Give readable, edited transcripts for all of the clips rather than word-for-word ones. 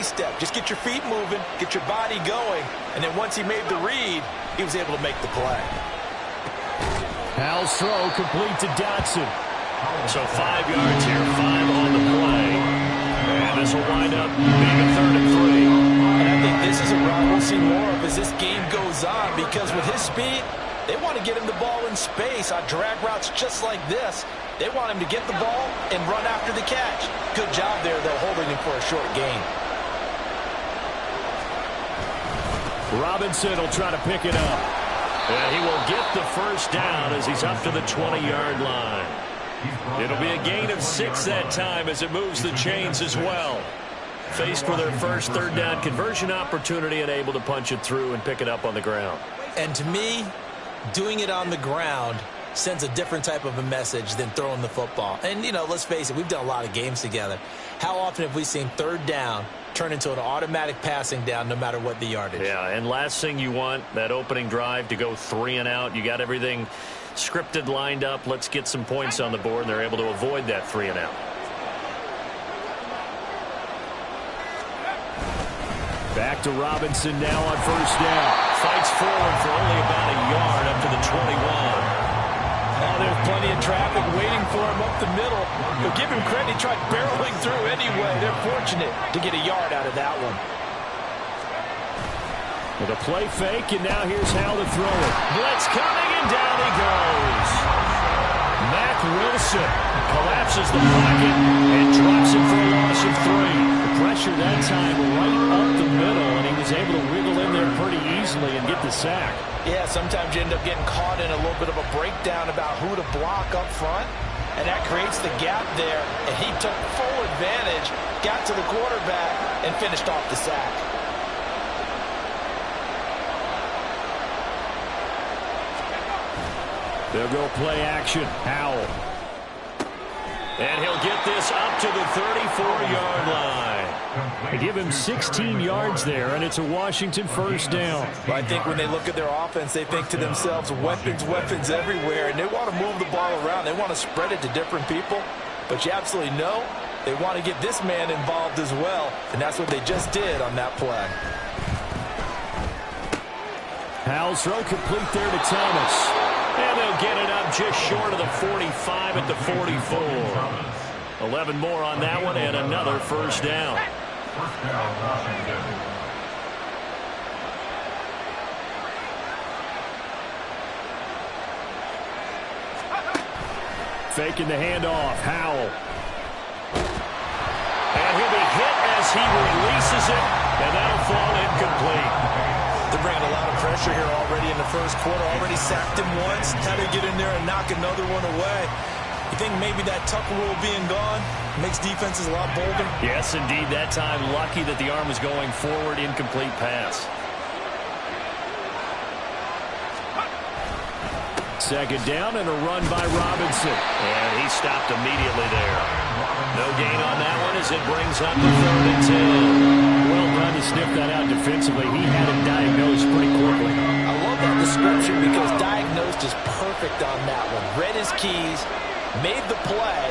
step. Just get your feet moving, get your body going, and then once he made the read, he was able to make the play. Howell's throw complete to Dotson. So 5 yards here, 5 on the play. And this will wind up being a 3rd and 3. And I think this is a route we'll see more of as this game goes on, because with his speed, they want to get him the ball in space on drag routes just like this. They want him to get the ball and run after the catch. Good job there, though, holding him for a short gain. Robinson will try to pick it up. And he will get the first down as he's up to the 20-yard line. It'll be a gain of 6 that time as it moves the chains as well. Faced with their first 3rd down conversion opportunity and able to punch it through and pick it up on the ground. And to me, doing it on the ground sends a different type of a message than throwing the football. And, you know, let's face it, we've done a lot of games together. How often have we seen 3rd down turn into an automatic passing down no matter what the yardage? Yeah, and last thing you want, that opening drive to go 3 and out. You got everything scripted, lined up. Let's get some points on the board, and they're able to avoid that 3 and out. Back to Robinson now on 1st down. Fights forward for only about a yard up to the 21. Oh, there's plenty of traffic waiting for him up the middle. But give him credit, he tried barreling through anyway. They're fortunate to get a yard out of that one. With a play fake, and now here's how to throw it. Blitz coming, and down he goes. Mack Wilson collapses the pocket and drops it for a loss of 3. The pressure that time right up the middle, and he was able to wiggle in there pretty easily and get the sack. Yeah, sometimes you end up getting caught in a little bit of a breakdown about who to block up front, and that creates the gap there, and he took full advantage, got to the quarterback, and finished off the sack. They'll go play action. Howell. And he'll get this up to the 34-yard line. They give him 16 yards there, and it's a Washington 1st down. Well, I think when they look at their offense, they think to themselves, weapons, weapons everywhere, and they want to move the ball around. They want to spread it to different people, but you absolutely know they want to get this man involved as well, and that's what they just did on that play. Howell's throw complete there to Thomas. And they'll get it up just short of the 45 at the 44. 11 more on that one, and another 1st down. Faking the handoff. Howell. And he'll be hit as he releases it, and that'll fall incomplete. They're bringing a lot of pressure here already in the 1st quarter. Already sacked him once. How to get in there and knock another one away. You think maybe that tuck rule being gone makes defenses a lot bolder? Yes, indeed. That time, lucky that the arm was going forward. Incomplete pass. 2nd down and a run by Robinson. And he stopped immediately there. No gain on that one as it brings up the 3rd and 10. Well done to sniff that out defensively. He had it diagnosed pretty quickly. I love that description because diagnosed is perfect on that one. Read his keys, made the play,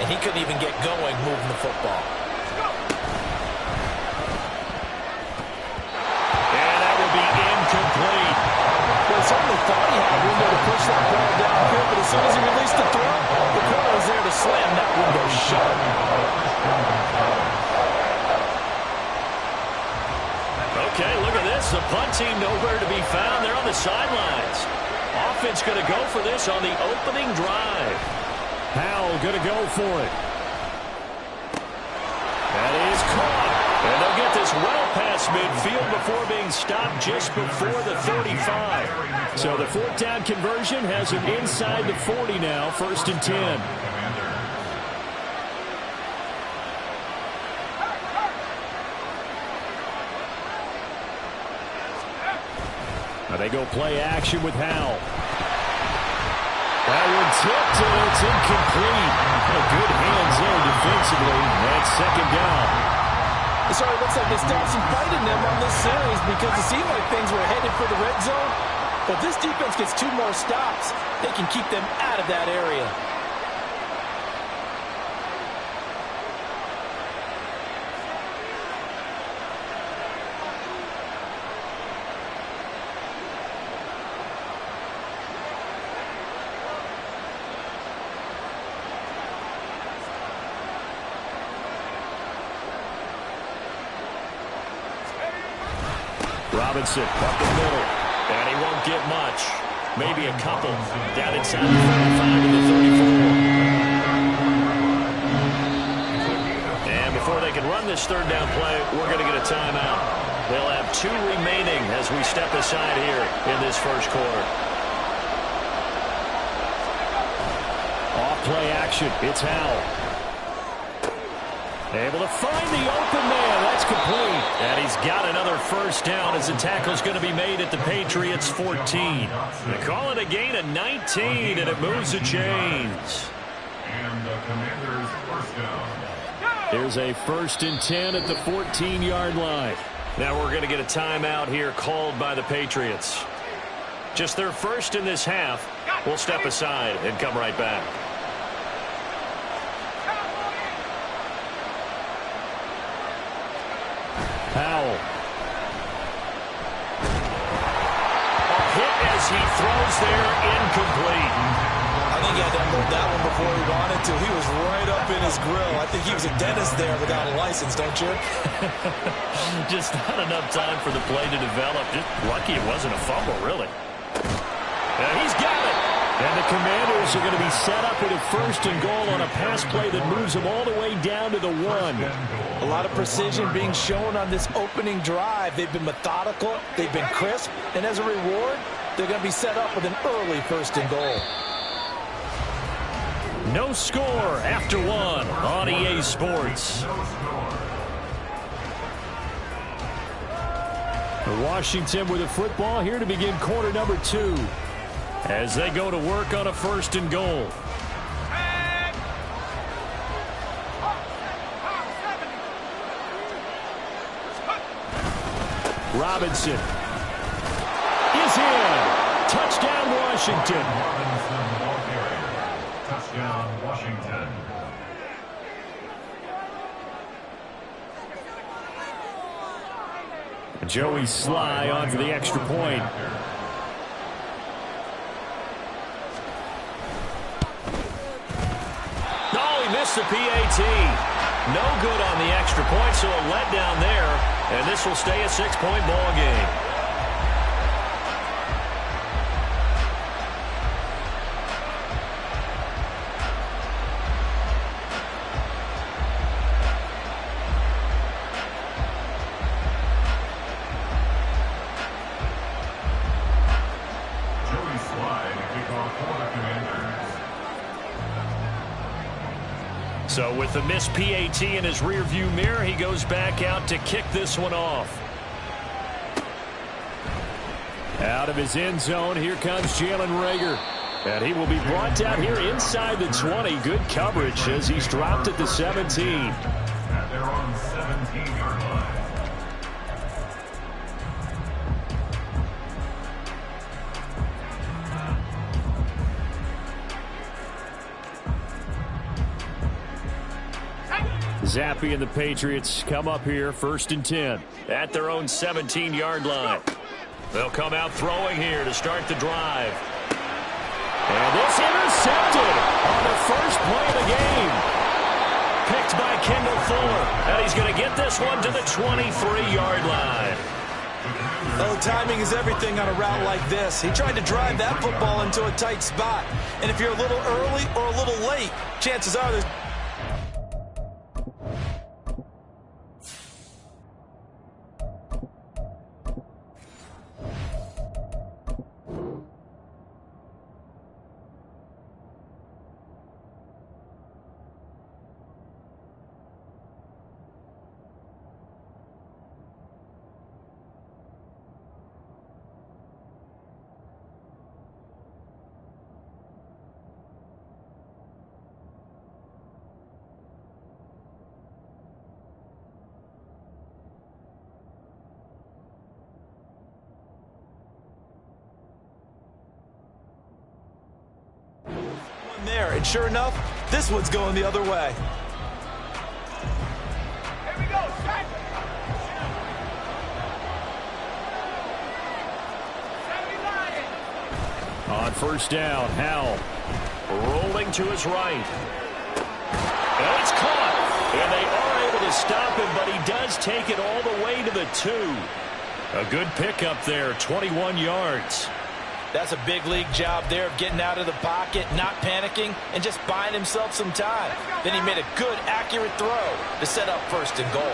and he couldn't even get going moving the football. And that will be incomplete. Well, certainly thought he had window to push that ball downfield, but as soon as he released the throw, the corner was there to slam that window shut. Okay, look at this. The punt team nowhere to be found. They're on the sidelines. Offense going to go for this on the opening drive. Howell going to go for it. That is caught. And they'll get this well past midfield before being stopped just before the 35. So the 4th down conversion has him inside the 40 now, 1st and 10. Now they go play action with Howell. That one tipped, and it's incomplete. Good hands there defensively. That's 2nd down. It sort of looks like they still have some fight in them on this series because it seemed like things were headed for the red zone. But this defense gets 2 more stops. They can keep them out of that area. Robinson up the middle, and he won't get much. Maybe a couple down inside the 35 to the 34. And before they can run this third down play, we're going to get a timeout. They'll have 2 remaining as we step aside here in this first quarter. Off play action. It's Howell. Able to find the open man. That's complete. And he's got another first down as the tackle's going to be made at the Patriots' 14. They call it a gain of 19, and it moves the chains. And the Commanders' first down. Here's a 1st and 10 at the 14-yard line. Now we're going to get a timeout here called by the Patriots. Just their first in this half. We'll step aside and come right back. Howell. A hit as he throws there, incomplete. I think he had to unload that one before he wanted to. He was right up in his grill. I think he was a dentist there without a license, don't you? Just not enough time for the play to develop. Just lucky it wasn't a fumble, really. And he's got it. And the Commanders are going to be set up with a 1st and goal on a pass play that moves them all the way down to the 1. A lot of precision being shown on this opening drive. They've been methodical. They've been crisp. And as a reward, they're going to be set up with an early 1st and goal. No score after 1 on EA Sports. Washington with the football here to begin quarter number 2. As they go to work on a 1st and goal. Robinson is in. Touchdown, Washington. Touchdown, Washington. Joey Sly on for the extra point. Missed the PAT. No good on the extra point, so a letdown there. And this will stay a 6-point ball game. Joey Sly to kick off for the Commanders. So with the missed PAT in his rearview mirror, he goes back out to kick this one off. Out of his end zone, here comes Jalen Reagor. And he will be brought down here inside the 20. Good coverage as he's dropped at the 17. And they're on 17-yard line. Zappi and the Patriots come up here 1st and 10 at their own 17-yard line. They'll come out throwing here to start the drive. And this intercepted on the first play of the game. Picked by Kendall Fuller. And he's going to get this one to the 23-yard line. Oh, timing is everything on a route like this. He tried to drive that football into a tight spot. And if you're a little early or a little late, chances are there's... there, and sure enough, this one's going the other way. Here we go, set. On 1st down, Howell rolling to his right. And it's caught. And they are able to stop him, but he does take it all the way to the 2. A good pickup there, 21 yards. That's a big league job there of getting out of the pocket, not panicking, and just buying himself some time. Then he made a good, accurate throw to set up first and goal.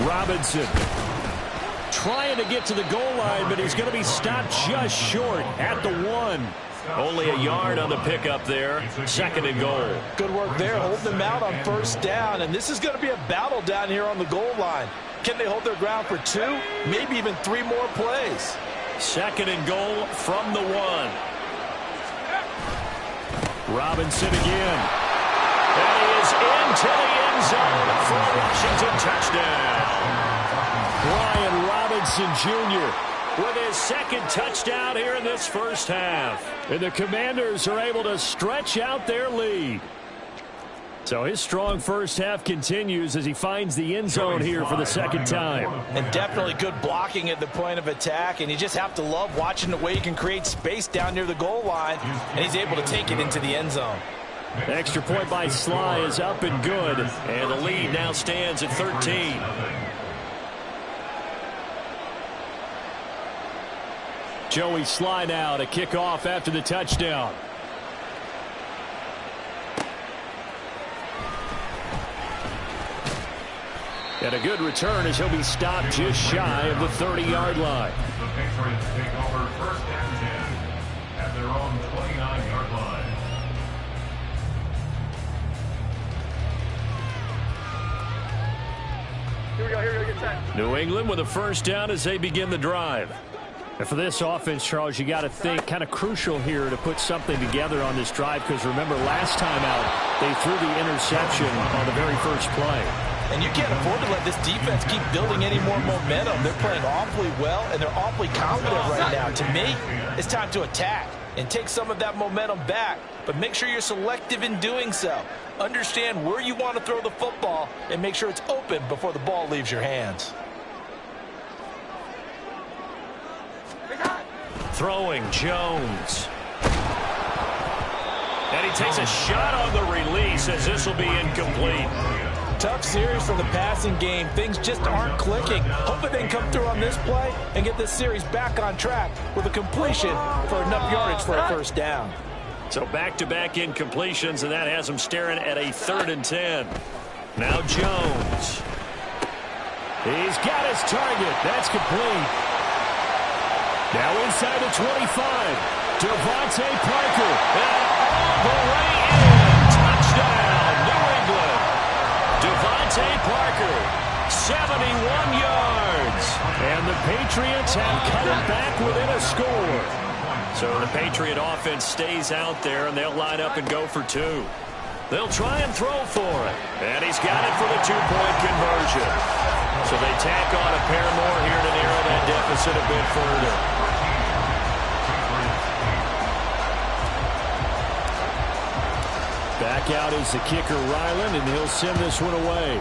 Robinson trying to get to the goal line, but he's going to be stopped just short at the 1. Only a yard on the pickup there. Second and goal. Good work there, holding them out on first down. And this is going to be a battle down here on the goal line. Can they hold their ground for 2, maybe even 3 more plays? Second and goal from the 1. Robinson again. And he is into the end zone for a Washington touchdown. Brian Robinson Jr. with his second touchdown here in this first half. And the Commanders are able to stretch out their lead. So his strong first half continues as he finds the end zone here for the second time. And definitely good blocking at the point of attack. And you just have to love watching the way he can create space down near the goal line. And he's able to take it into the end zone. Extra point by Sly is up and good. And the lead now stands at 13. Joey Sly now to kick off after the touchdown. And a good return as he'll be stopped just shy of the 30-yard line. The Patriots take over first and 10 at their own 29-yard line. Here we go, get set. New England with a first down as they begin the drive. And for this offense, Charles, you got to think kind of crucial here to put something together on this drive, because remember last time out they threw the interception on the very first play. And you can't afford to let this defense keep building any more momentum. They're playing awfully well, and they're awfully confident right now. To me, it's time to attack and take some of that momentum back, but make sure you're selective in doing so. Understand where you want to throw the football and make sure it's open before the ball leaves your hands. Throwing Jones. And he takes a shot on the release as this will be incomplete. Tough series for the passing game. Things just aren't clicking. Hoping they can come through on this play and get this series back on track with a completion for enough yardage for a first down. So back-to-back incompletions, and that has them staring at a 3rd and 10. Now Jones. He's got his target. That's complete. Now inside the 25. Devontae Parker. And all the way in. Touchdown, New England. Devontae Parker, 71 yards. And the Patriots have cut it back within a score. So the Patriot offense stays out there, and they'll line up and go for 2. They'll try and throw for it. And he's got it for the 2-point conversion. So they tack on a pair more here to narrow that deficit a bit further. Back out is the kicker, Ryland, and he'll send this one away.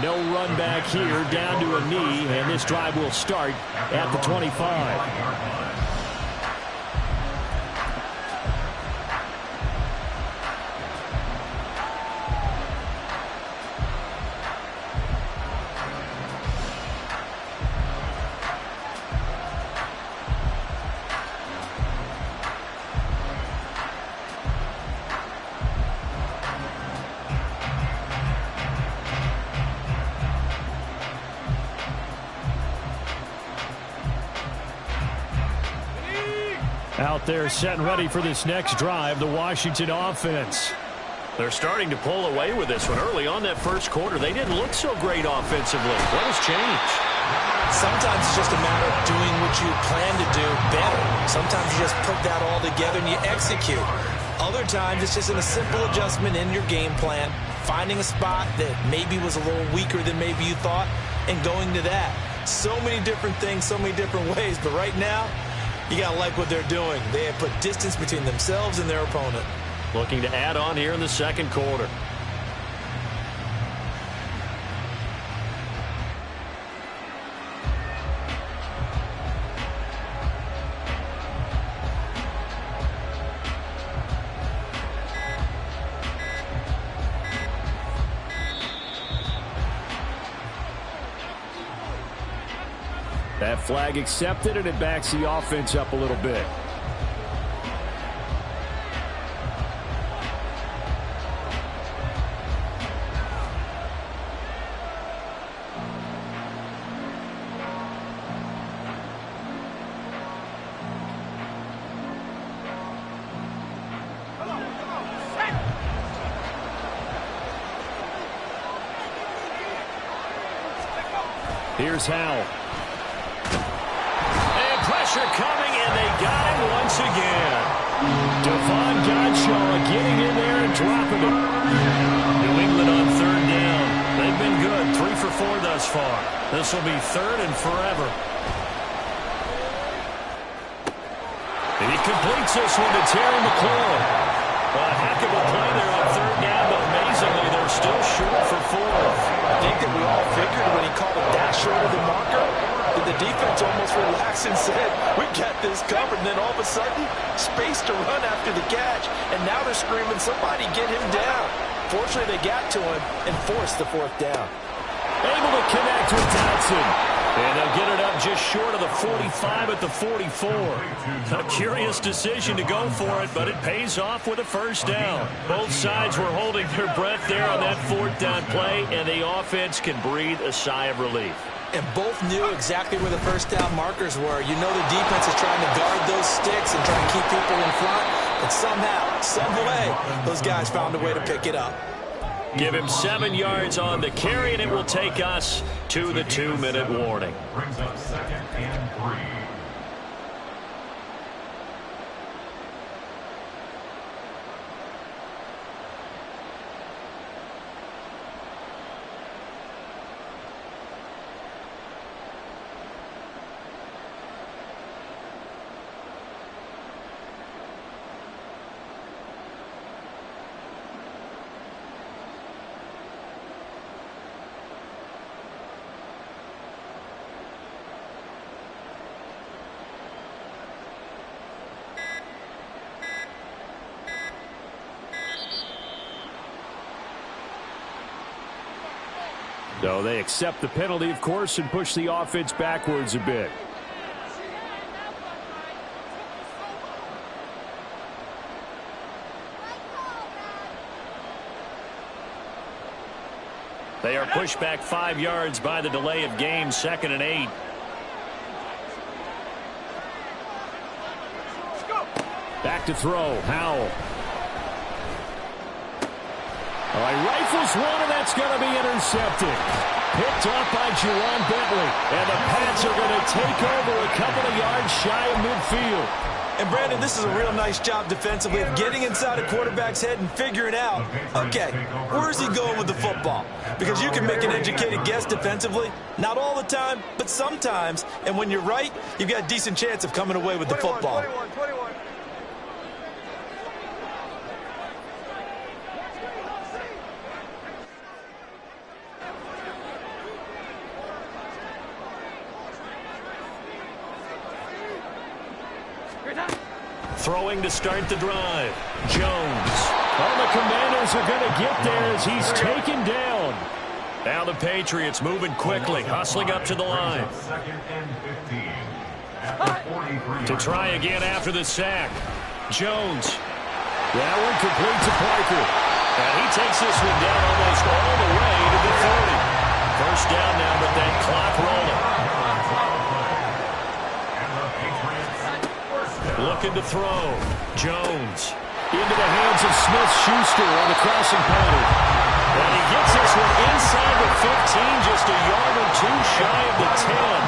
No run back here, down to a knee, and this drive will start at the 25. Out there set and ready for this next drive, the Washington offense. They're starting to pull away with this one. Early on that first quarter, they didn't look so great offensively. What has changed? Sometimes it's just a matter of doing what you plan to do better. Sometimes you just put that all together and you execute. Other times it's just a simple adjustment in your game plan, finding a spot that maybe was a little weaker than maybe you thought, and going to that. So many different things, so many different ways, but right now, you got to like what they're doing. They have put distance between themselves and their opponent. Looking to add on here in the second quarter. That flag accepted, and it backs the offense up a little bit. Here's Howell. And pressure coming, and they got him once again. Devon Godshaw getting in there and dropping it. New England on third down. They've been good, 3 for 4 thus far. This will be third and forever. And he completes this one to Terry McLaurin. Well, a heck of a play there on third down, but amazingly, they're still short for 4. I think that we all figured when he called it that short of the marker, that the defense almost relaxed and said, we got this covered. And then all of a sudden, space to run after the catch. And now they're screaming, somebody get him down. Fortunately, they got to him and forced the 4th down. Able to connect with Dotson. And they'll get it up just short of the 45 at the 44. A curious decision to go for it, but it pays off with a first down. Both sides were holding their breath there on that 4th down play, and the offense can breathe a sigh of relief. And both knew exactly where the first down markers were. You know the defense is trying to guard those sticks and trying to keep people in front. But somehow, some way, those guys found a way to pick it up. Give him 7 yards on the carry, and it will take us to the 2-minute warning. Brings up 2nd and 3. So they accept the penalty, of course, and push the offense backwards a bit. They are pushed back 5 yards by the delay of game, 2nd and 8. Back to throw, Howell. All right, rifles one, and that's going to be intercepted. Picked up by Juwan Bentley. And the Pats are going to take over a couple of yards shy of midfield. And, Brandon, this is a real nice job defensively of getting inside a quarterback's head and figuring out, okay, where's he going with the football? Because you can make an educated guess defensively. Not all the time, but sometimes. And when you're right, you've got a decent chance of coming away with the football. 21. Throwing to start the drive. Jones. Well, the Commanders are going to get there as he's taken down. Now the Patriots moving quickly, hustling up to the line. 2nd and 15. At the 43. To try again after the sack. Jones. That one complete to Parker. And he takes this one down almost all the way to the 30. First down now, but that clock rolling. Looking to throw. Jones. Into the hands of Smith-Schuster on the crossing pattern. And he gets this one inside the 15, just a yard or 2 shy of the 10.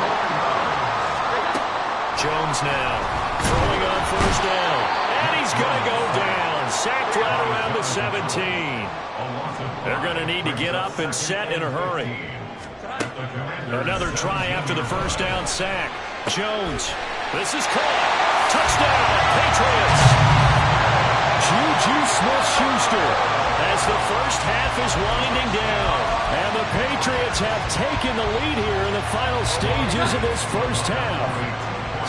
Jones now throwing on first down. And he's going to go down. Sacked right around the 17. They're going to need to get up and set in a hurry. Another try after the first down sack. Jones. This is caught. Touchdown, Patriots. Juju Smith-Schuster as the first half is winding down. And the Patriots have taken the lead here in the final stages of this first half.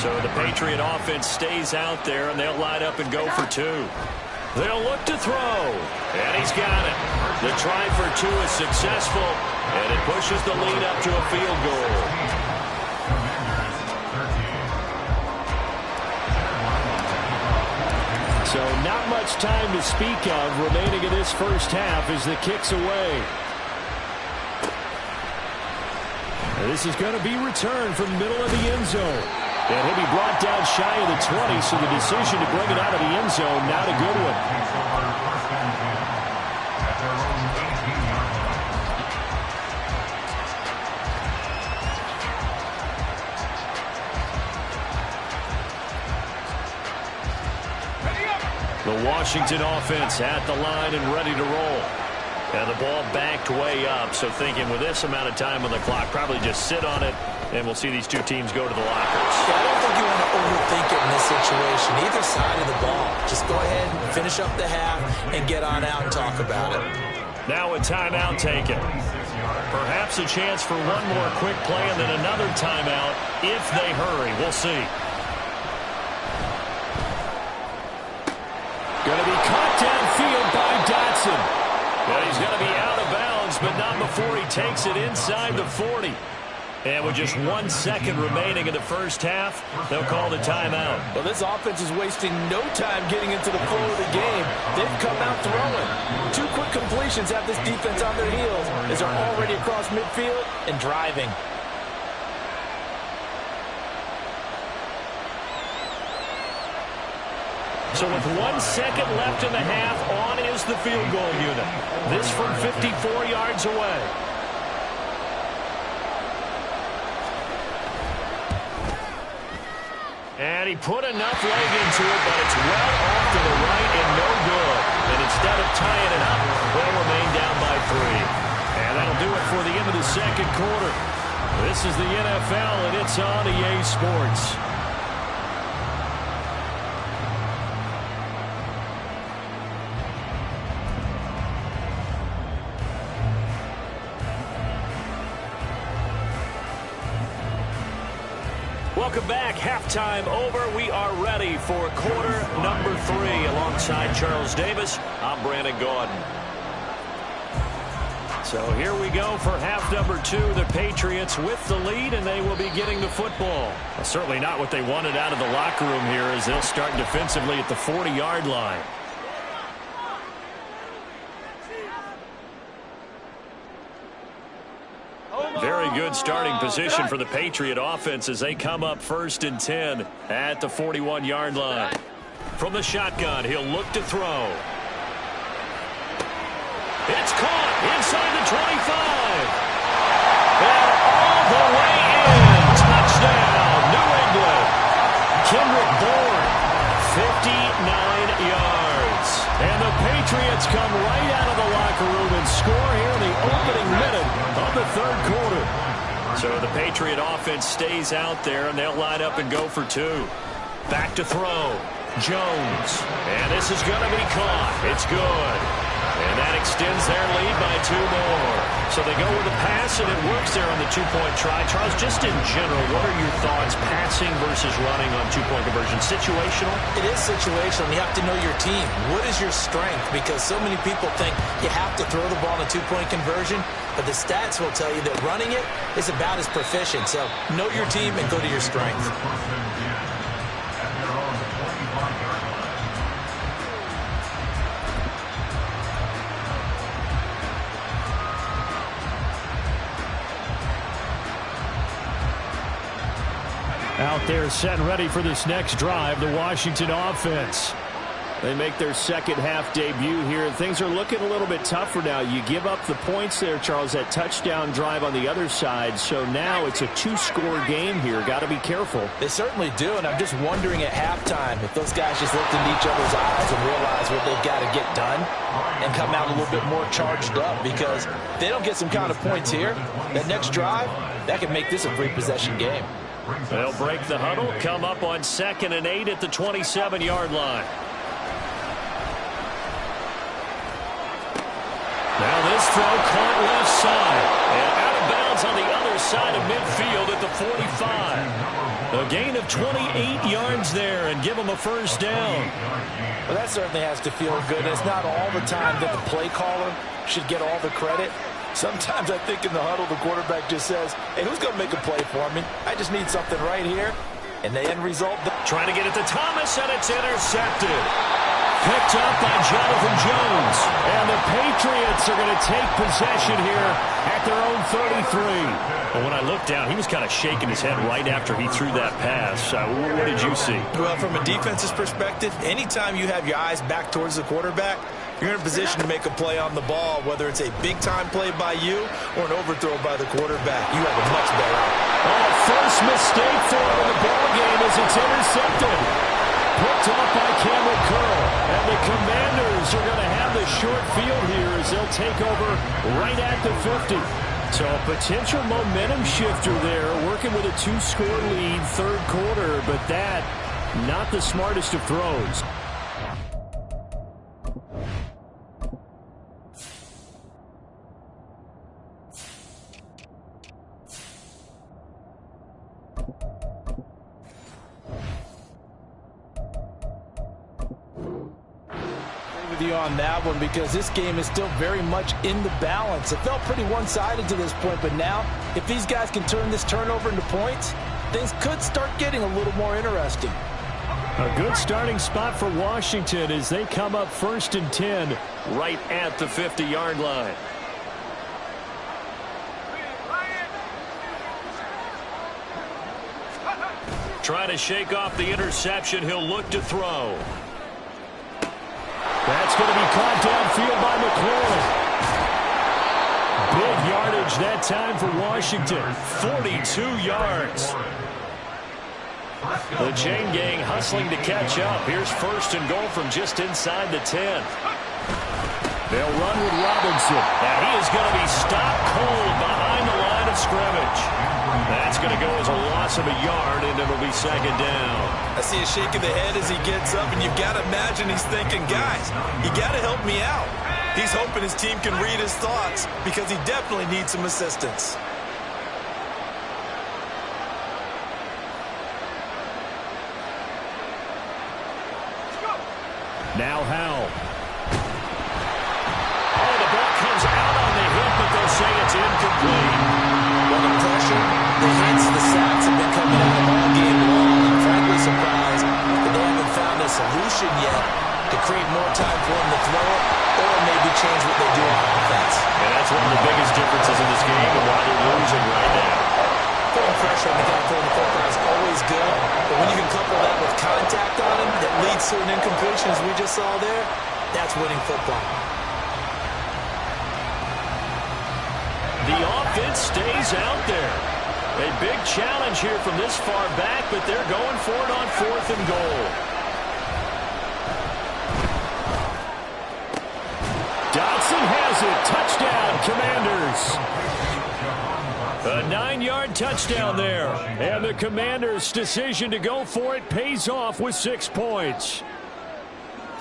So the Patriot offense stays out there, and they'll line up and go for 2. They'll look to throw, and he's got it. The try for 2 is successful, and it pushes the lead up to a field goal. So not much time to speak of remaining in this first half as the kick's away. And this is going to be returned from the middle of the end zone. And he'll be brought down shy of the 20, so the decision to bring it out of the end zone, not a good one. The Washington offense at the line and ready to roll. And the ball backed way up, so thinking with this amount of time on the clock, probably just sit on it, and we'll see these two teams go to the lockers. Yeah, I don't think you want to overthink it in this situation. Either side of the ball. Just go ahead and finish up the half and get on out and talk about it. Now a timeout taken. Perhaps a chance for one more quick play and then another timeout if they hurry. We'll see. Going to be caught downfield by Dotson. Well, he's going to be out of bounds, but not before he takes it inside the 40. And with just 1 second remaining in the first half, they'll call the timeout. Well, this offense is wasting no time getting into the flow of the game. They've come out throwing. 2 quick completions have this defense on their heels as they're already across midfield and driving. So with 1 second left in the half, on is the field goal unit. This from 54 yards away. And he put enough leg into it, but it's well off to the right and no good. And instead of tying it up, they'll remain down by 3. And that'll do it for the end of the second quarter. This is the NFL, and it's on EA Sports. Welcome back. Halftime over. We are ready for quarter number 3. Alongside Charles Davis, I'm Brandon Gordon. So here we go for half number 2. The Patriots with the lead, and they will be getting the football. Well, certainly not what they wanted out of the locker room here as they'll start defensively at the 40-yard line. Very good starting position for the Patriot offense as they come up 1st and 10 at the 41-yard line. From the shotgun, he'll look to throw. It's caught inside the 25. And all the way in. Touchdown, New England. Kendrick Bourne, 59 yards. And the Patriots come right out of the locker room and score here in the opening minute of the 3rd quarter. So the Patriot offense stays out there, and they'll line up and go for 2. Back to throw. Jones. And this is going to be caught. It's good. And that extends their lead by 2 more. So they go with a pass, and it works there on the 2-point try. Charles, just in general, what are your thoughts passing versus running on 2-point conversion? Situational? It is situational. You have to know your team. What is your strength? Because so many people think you have to throw the ball in a 2-point conversion, but the stats will tell you that running it is about as proficient. So know your team and go to your strength. Out there set and ready for this next drive, the Washington offense. They make their second half debut here, and things are looking a little bit tougher now. You give up the points there, Charles, that touchdown drive on the other side. So now it's a 2-score game here. Got to be careful. They certainly do, and I'm just wondering at halftime if those guys just looked into each other's eyes and realized what they've got to get done and come out a little bit more charged up, because if they don't get some kind of points here, that next drive, that could make this a 3-possession game. They'll break the huddle, come up on 2nd and 8 at the 27-yard line. Now this throw caught left side. And out of bounds on the other side of midfield at the 45. A gain of 28 yards there and give them a first down. Well, that certainly has to feel good. It's not all the time that the play caller should get all the credit. Sometimes I think in the huddle, the quarterback just says, hey, who's going to make a play for me? I just need something right here. And the end result. Trying to get it to Thomas, and it's intercepted. Picked up by Jonathan Jones. And the Patriots are going to take possession here at their own 33. Well, when I looked down, he was kind of shaking his head right after he threw that pass. What did you see? Well, from a defense's perspective, anytime you have your eyes back towards the quarterback, you're in a position to make a play on the ball, whether it's a big-time play by you or an overthrow by the quarterback. You have a much better out. Oh, first mistake for him in the ballgame as it's intercepted. Picked off by Campbell Curl. And the Commanders are going to have the short field here as they'll take over right at the 50. So a potential momentum shifter there, working with a 2-score lead, third quarter, but that, not the smartest of throws. On that one, because this game is still very much in the balance. It felt pretty one-sided to this point, but now if these guys can turn this turnover into points, things could start getting a little more interesting. A good starting spot for Washington as they come up 1st and 10 right at the 50-yard line. Trying to shake off the interception. He'll look to throw. That's going to be caught downfield by McLaurin. Big yardage that time for Washington. 42 yards. The chain gang hustling to catch up. Here's 1st and goal from just inside the 10. They'll run with Robinson. And he is going to be stopped cold behind the line of scrimmage. That's going to go as a loss of a yard, and it'll be 2nd down. I see a shake of the head as he gets up, and you've got to imagine he's thinking, guys, you got to help me out. He's hoping his team can read his thoughts because he definitely needs some assistance. Now Howell. Oh, the ball comes out on the hit, but they'll say it's incomplete. Well, the pressure, the hits, the sacks have been coming out all game long. I'm frankly surprised that they haven't found a solution yet to create more time for him to throw it or maybe change what they do on offense. And that's one of the biggest differences in this game and why they're losing right now. Putting pressure on the guy throwing the football is always good, but when you can couple that with contact on him that leads to an incompletion, as we just saw there, that's winning football. The offense stays out there. A big challenge here from this far back, but they're going for it on 4th and goal. Dotson has it. Touchdown, Commanders. A 9-yard touchdown there. And the Commanders' decision to go for it pays off with 6 points.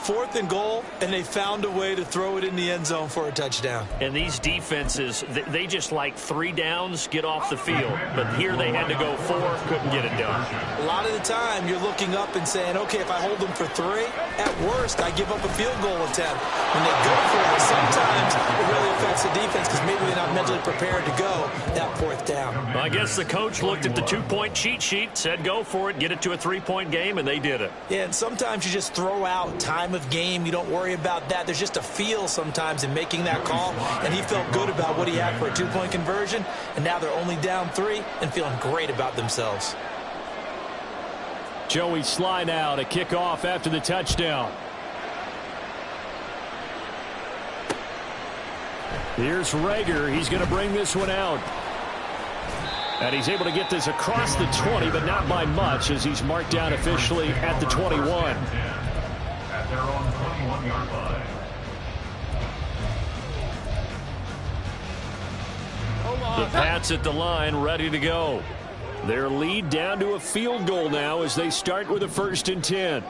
4th and goal, and they found a way to throw it in the end zone for a touchdown. And these defenses, they just like 3 downs, get off the field. But here they had to go 4, couldn't get it done. A lot of the time, you're looking up and saying, okay, if I hold them for 3, at worst, I give up a field goal attempt. When they go for it, sometimes it really affects the defense because maybe they're not mentally prepared to go that 4th down. I guess the coach looked at the 2-point cheat sheet, said go for it, get it to a 3-point game, and they did it. Yeah, and sometimes you just throw out time of game. You don't worry about that. There's just a feel sometimes in making that call, and he felt good about what he had for a 2-point conversion, and now they're only down 3 and feeling great about themselves. Joey Sly now to kick off after the touchdown. Here's Rager. He's going to bring this one out. And he's able to get this across the 20, but not by much as he's marked down officially at the 21. At their own 21-yard line. The Pats at the line, ready to go. Their lead down to a field goal now as they start with a 1st and 10.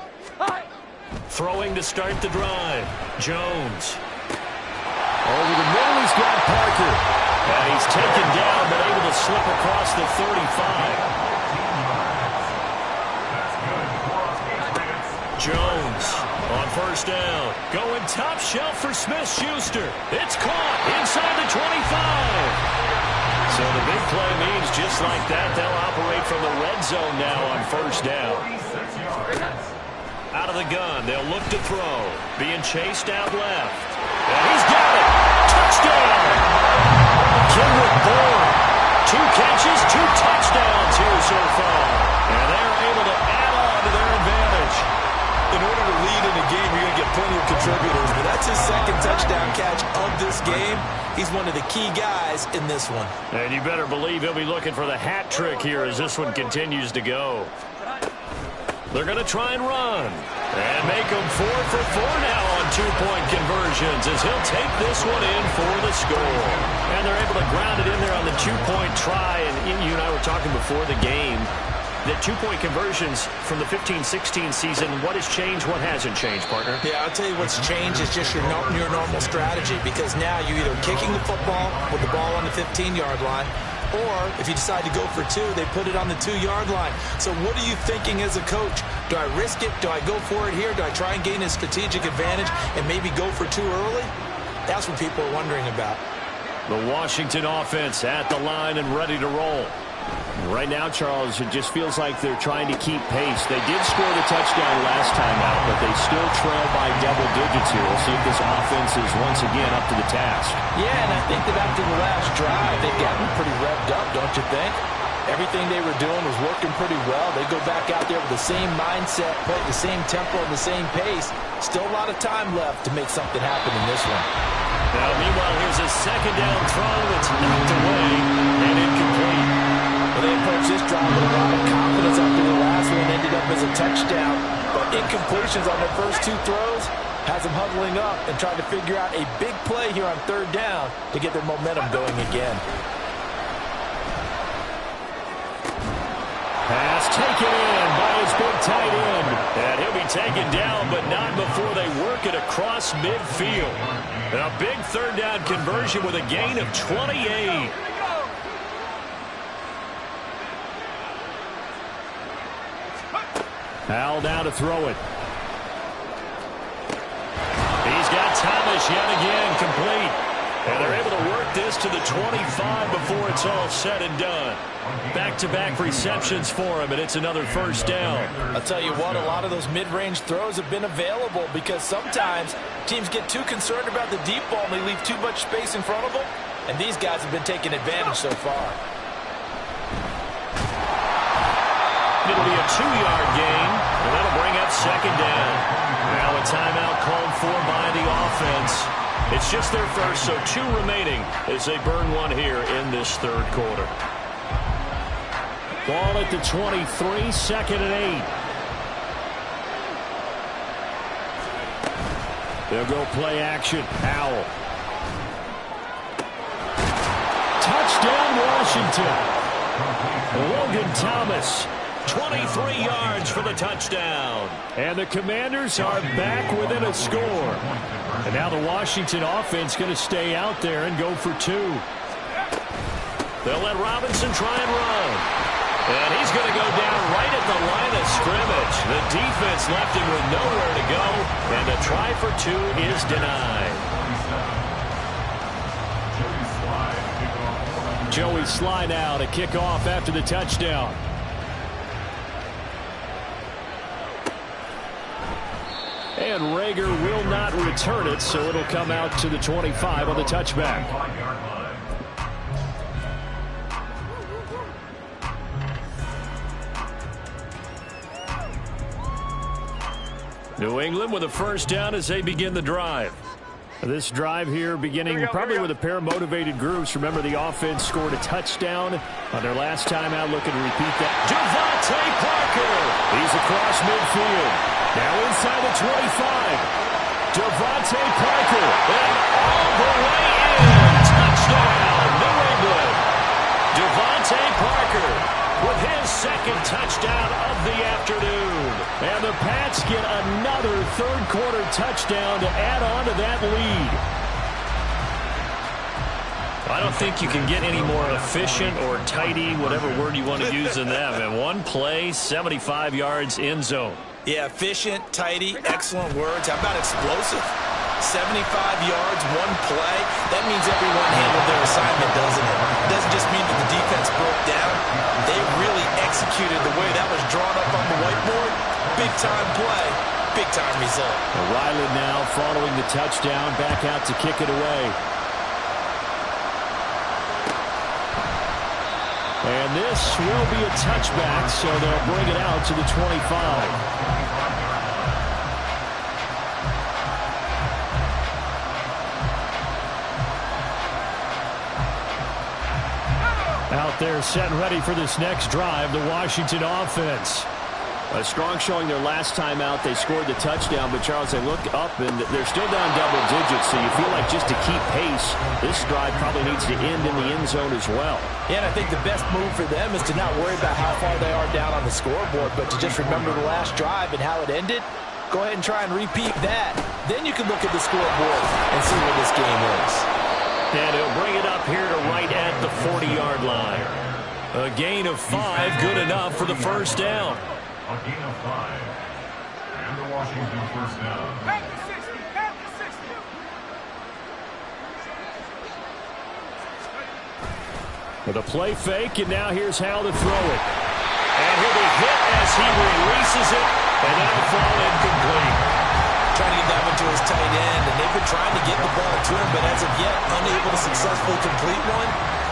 Throwing to start the drive. Jones. Over the middle, he's got Parker. And he's taken down, but able to slip across the 35. Jones on 1st down. Going top shelf for Smith-Schuster. It's caught inside the 25. So the big play means just like that, they'll operate from the red zone now on 1st down. Out of the gun, they'll look to throw. Being chased out left. And he's got it. Touchdown! Kendrick Bourne. 2 catches, 2 touchdowns here so far. And they're able to add on to their advantage. In order to lead in a game, you're going to get plenty of contributors, but that's his second touchdown catch of this game. He's one of the key guys in this one. And you better believe he'll be looking for the hat trick here as this one continues to go. They're going to try and run. And make them 4 for 4 now on 2-point conversions as he'll take this one in for the score. And they're able to ground it in there on the 2-point try. And you and I were talking before the game. The 2-point conversions from the 15-16 season, what has changed, what hasn't changed, partner? Yeah, I'll tell you what's changed is just your normal strategy, because now you're either kicking the football with the ball on the 15-yard line, or if you decide to go for 2, they put it on the 2-yard line. So what are you thinking as a coach? Do I risk it? Do I go for it here? Do I try and gain a strategic advantage and maybe go for 2 early? That's what people are wondering about. The Washington offense at the line and ready to roll. Right now, Charles, it just feels like they're trying to keep pace. They did score the touchdown last time out, but they still trail by double digits here. We'll see if this offense is once again up to the task. Yeah, and I think that after the last drive, they've gotten pretty revved up, don't you think? Everything they were doing was working pretty well. They go back out there with the same mindset, play the same tempo and the same pace. Still a lot of time left to make something happen in this one. Now, meanwhile, here's a second down throw that's knocked away and incomplete. Well, they approached this drive with a lot of confidence after the last one ended up as a touchdown. But incompletions on their first 2 throws has them huddling up and trying to figure out a big play here on 3rd down to get their momentum going again. Pass taken in by his big tight end. And he'll be taken down, but not before they work it across midfield. And a big 3rd down conversion with a gain of 28. Hal now to throw it. He's got Thomas yet again complete. And they're able to work this to the 25 before it's all said and done. Back-to-back receptions for him, and it's another 1st down. I'll tell you what, a lot of those mid-range throws have been available because sometimes teams get too concerned about the deep ball and they leave too much space in front of them. And these guys have been taking advantage so far. It'll be a 2-yard gain, and that'll bring up 2nd down. Now a timeout called for by the offense. It's just their first, so 2 remaining as they burn 1 here in this 3rd quarter. Ball at the 23, 2nd and 8. They'll go play action. Howell. Touchdown, Washington. Logan Thomas. 23 yards for the touchdown. And the Commanders are back within a score. And now the Washington offense going to stay out there and go for 2. They'll let Robinson try and run. And he's going to go down right at the line of scrimmage. The defense left him with nowhere to go. And a try for 2 is denied. Joey Sly now to kick off after the touchdown. And Rager will not return it, so it'll come out to the 25 on the touchback. New England with a 1st down as they begin the drive. This drive here beginning probably with a pair of motivated groups. Remember, the offense scored a touchdown on their last time out. Looking to repeat that. Devontae Parker. He's across midfield. Now inside the 25. Devontae Parker. And all the way in. Touchdown, New England. Devontae Parker with his 2nd touchdown of the afternoon. And the Pats get another 3rd quarter touchdown to add on to that lead. I don't think you can get any more efficient or tidy, whatever word you want to use in that. And 1 play, 75 yards, end zone. Yeah, efficient, tidy, excellent words. How about explosive? 75 yards, 1 play. That means everyone handled their assignment, doesn't it? It doesn't just mean that the defense broke down. They really executed the way that was drawn up on the whiteboard. Big-time play big-time result. Ryland now following the touchdown, back out to kick it away. And this will be a touchback, so they'll bring it out to the 25. Out there set and ready for this next drive, the Washington offense. A strong showing their last time out. They scored the touchdown, but Charles, they look up and they're still down double digits, so you feel like just to keep pace, this drive probably needs to end in the end zone as well. Yeah, and I think the best move for them is to not worry about how far they are down on the scoreboard, but to just remember the last drive and how it ended. Go ahead and try and repeat that. Then you can look at the scoreboard and see where this game is. And he'll bring it up here to right at the 40-yard line. A gain of 5, good enough for the first down. A gain of 5. And the Washington first down. Back to 60. Back to 60. With a play fake, and now here's how to throw it. And he'll be hit as he releases it, and that'll fall incomplete. Trying to get that one to his tight end, and they've been trying to get the ball to him, but as of yet, unable to successfully complete one.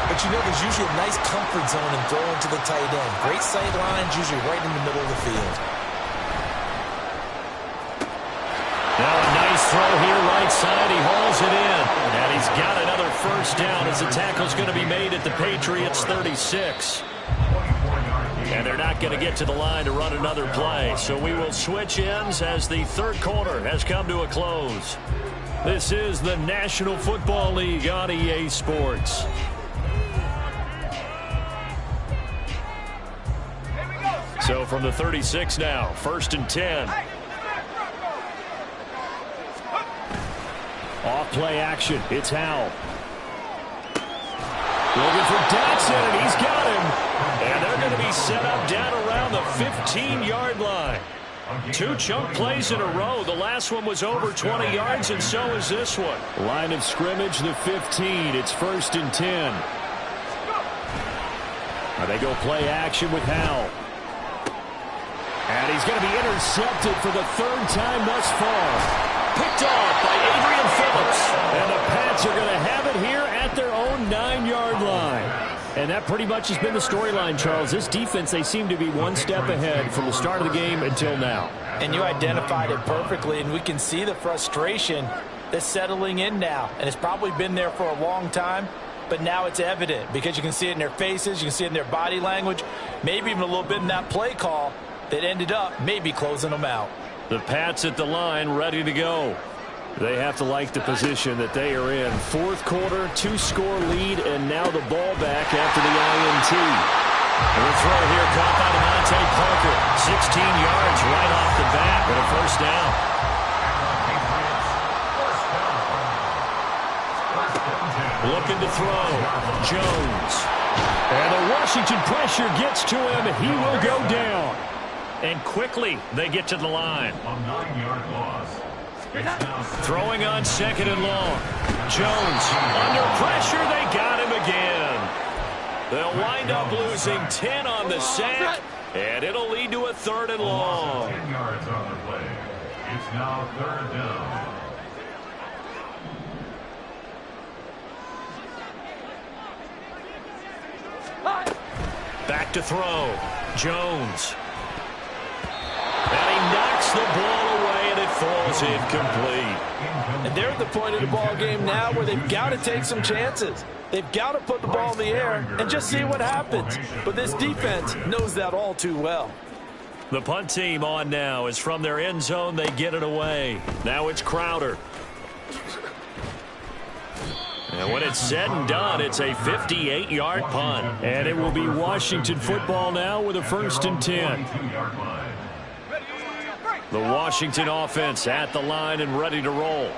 But you know there's usually a nice comfort zone in throwing to the tight end. Great sight lines, usually right in the middle of the field. Now a nice throw here right side. He hauls it in. And he's got another first down as the tackle's going to be made at the Patriots 36. And they're not going to get to the line to run another play. So we will switch ends as the third quarter has come to a close. This is the National Football League on EA Sports. So from the 36 now, 1st and 10. Off play action. It's Howell. Looking for Dotson, and he's got him. And they're going to be set up down around the 15-yard line. 2 chunk plays in a row. The last one was over 20 yards, and so is this one. Line of scrimmage, the 15. It's 1st and 10. Now they go play action with Howell. And he's going to be intercepted for the 3rd time thus far. Picked off by Adrian Phillips. And the Pats are going to have it here at their own 9-yard line. And that pretty much has been the storyline, Charles. This defense, they seem to be one step ahead from the start of the game until now. And you identified it perfectly, and we can see the frustration that's settling in now. And it's probably been there for a long time, but now it's evident because you can see it in their faces, you can see it in their body language, maybe even a little bit in that play call that ended up maybe closing them out. The Pats at the line ready to go. They have to like the position that they are in. 4th quarter, 2-score lead, and now the ball back after the INT. And the throw here caught by Devontae Parker. 16 yards right off the bat with a first down. Looking to throw. Jones. And the Washington pressure gets to him. He will go down. And quickly they get to the line. A 9-yard loss. Throwing on 2nd and long. Jones under pressure. They got him again. They'll wind up losing 10 on the sack, and it'll lead to a 3rd and long. 10 yards on the play. It's now 3rd down. Back to throw. Jones. And he knocks the ball away, and it falls incomplete. And they're at the point of the ball game now where they've got to take some chances. They've got to put the ball in the air and just see what happens. But this defense knows that all too well. The punt team on now is from their end zone. They get it away. Now it's Crowder. And when it's said and done, it's a 58-yard punt. And it will be Washington football now with a 1st and 10. The Washington offense at the line and ready to roll.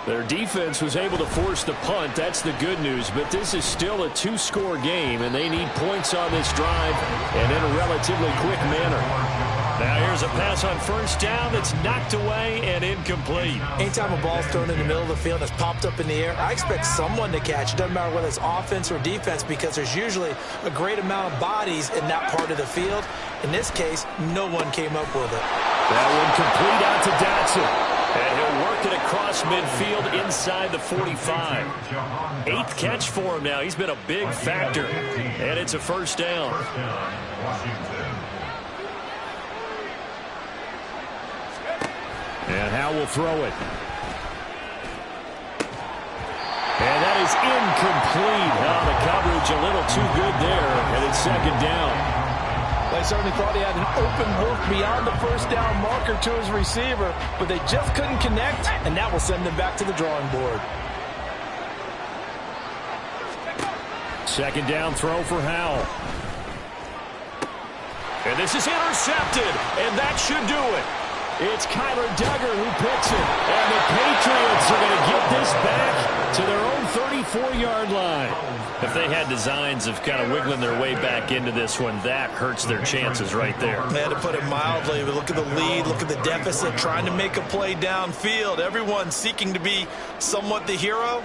Their defense was able to force the punt. That's the good news. But this is still a 2-score game, and they need points on this drive and in a relatively quick manner. Now here's a pass on 1st down that's knocked away and incomplete. Anytime a ball's thrown in the middle of the field that's popped up in the air, I expect someone to catch it. Doesn't matter whether it's offense or defense because there's usually a great amount of bodies in that part of the field. In this case, no one came up with it. That one complete out to Dotson. And he'll work it across midfield inside the 45. 8th catch for him now. He's been a big factor. And it's a first down. And Howe will throw it. And that is incomplete. Oh, the coverage a little too good there. And it's second down. They certainly thought he had an open look beyond the first down marker to his receiver, but they just couldn't connect, and that will send them back to the drawing board. Second down throw for Howe. And this is intercepted, and that should do it. It's Kyler Duggar who picks it, and the Patriots are going to get this back to their own 34-yard line. If they had designs of kind of wiggling their way back into this one, that hurts their chances right there. They had to put it mildly, but look at the lead, look at the deficit, trying to make a play downfield. Everyone seeking to be somewhat the hero.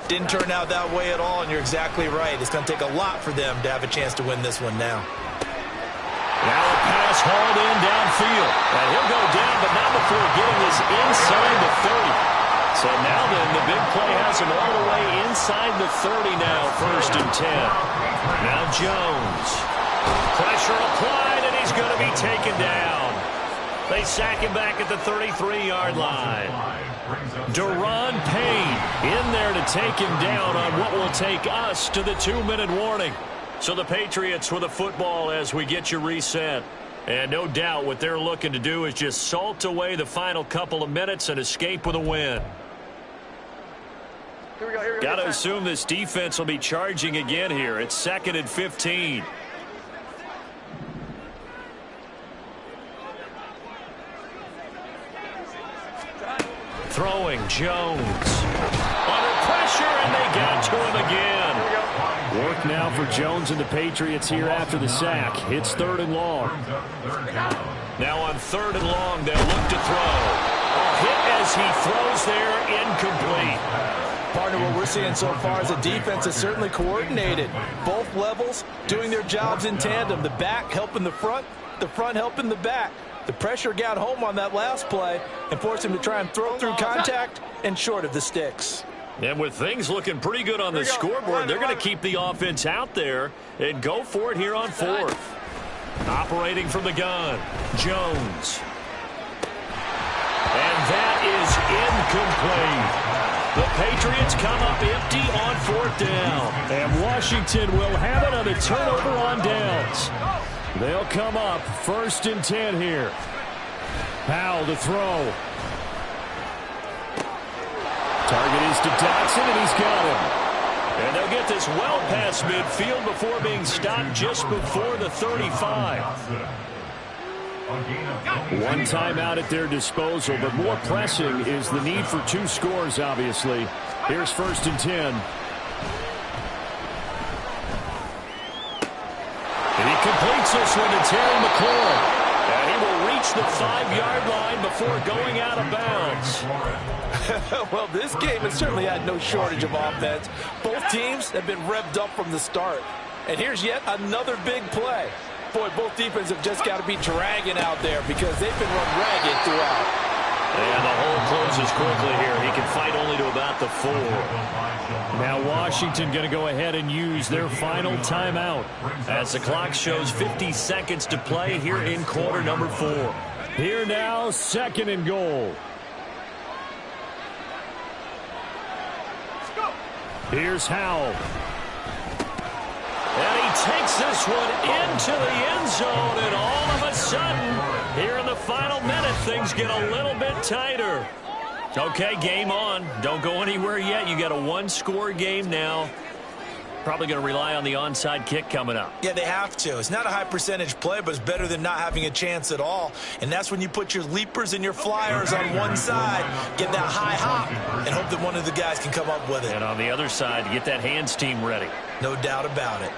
Didn't turn out that way at all, and you're exactly right. It's going to take a lot for them to have a chance to win this one now. Now a pass hauled in downfield. And he'll go down, but not before getting this inside the 30. So now then, the big play has him all the way inside the 30 now, 1st and 10. Now Jones. Pressure applied, and he's going to be taken down. They sack him back at the 33-yard line. Deron Payne in there to take him down on what will take us to the 2-minute warning. So the Patriots with the football as we get you reset. And no doubt what they're looking to do is just salt away the final couple of minutes and escape with a win. Got to assume this defense will be charging again here. It's 2nd and 15. Throwing Jones. Under pressure, and they got to him again. Work now for Jones and the Patriots here after the sack. It's 3rd and long. Now on 3rd and long, they'll look to throw. A hit as he throws there, incomplete. Partner, what we're seeing so far is a defense that's certainly coordinated. Both levels doing their jobs in tandem. The back helping the front helping the back. The pressure got home on that last play and forced him to try and throw through contact and short of the sticks. And with things looking pretty good on the scoreboard, they're going to keep the offense out there and go for it here on 4th. Operating from the gun, Jones. And that is incomplete. The Patriots come up empty on 4th down. And Washington will have it on a turnover on downs. They'll come up 1st and 10 here. Powell to throw. Target is to Dotson, and he's got him. And they'll get this well past midfield before being stopped just before the 35. One timeout at their disposal, but more pressing is the need for 2 scores, obviously. Here's 1st and 10. And he completes this one to Terry McLaurin. And he will reach the 5-yard line before going out of bounds. Well, this game has certainly had no shortage of offense. Both teams have been revved up from the start. And here's yet another big play. Boy, both defenses have just got to be dragging out there because they've been run ragged throughout. And the hole closes quickly here. He can fight only to about the 4. Now Washington going to go ahead and use their final timeout as the clock shows 50 seconds to play here in quarter number 4. Here now, 2nd and goal. Here's Howell. And he takes this one into the end zone, and all of a sudden, here in the final minute, things get a little bit tighter. Okay, game on. Don't go anywhere yet. You got a 1-score game now. Probably going to rely on the onside kick coming up. Yeah, they have to. It's not a high percentage play, but it's better than not having a chance at all. And that's when you put your leapers and your flyers on one side, get that high hop, and hope that one of the guys can come up with it. And on the other side, get that hands team ready. No doubt about it.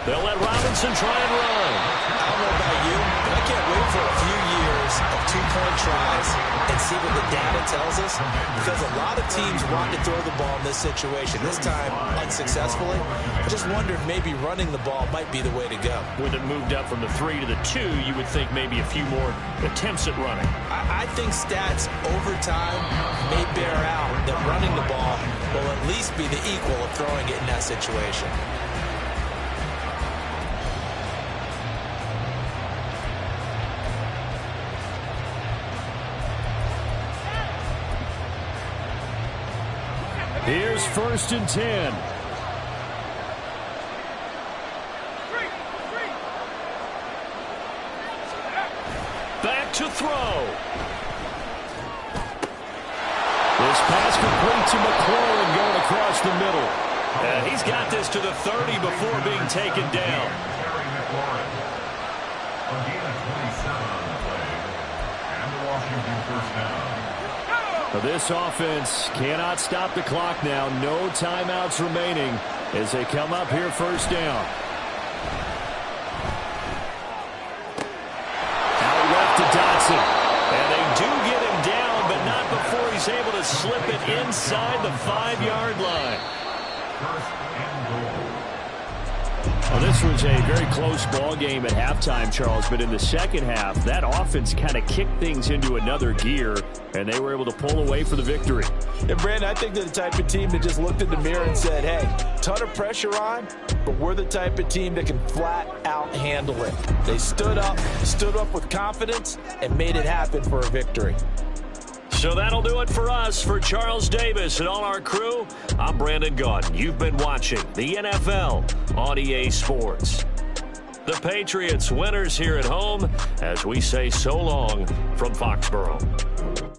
They'll let Robinson try and run. I don't know about you, but I can't wait for a few years of two-point tries and see what the data tells us, because a lot of teams want to throw the ball in this situation. This time, unsuccessfully. I just wonder if maybe running the ball might be the way to go. With it moved up from the 3 to the 2, you would think maybe a few more attempts at running. I think stats over time may bear out that running the ball will at least be the equal of throwing it in that situation. Here's 1st and 10. Back to throw. This pass complete to McLaurin going across the middle. And he's got this to the 30 before being taken down. Terry McLaurin. A gain of 27 on the play. And the Washington first down. Now this offense cannot stop the clock now. No timeouts remaining as they come up here 1st down. Out left to Dotson. And they do get him down, but not before he's able to slip it inside the 5-yard line. First and goal. Well, this was a very close ball game at halftime, Charles, but in the second half, that offense kind of kicked things into another gear, and they were able to pull away for the victory. And, Brandon, I think they're the type of team that just looked in the mirror and said, hey, ton of pressure on, but we're the type of team that can flat out handle it. They stood up with confidence, and made it happen for a victory. So that'll do it for us. For Charles Davis and all our crew, I'm Brandon Gaudin. You've been watching the NFL on EA Sports. The Patriots winners here at home as we say so long from Foxborough.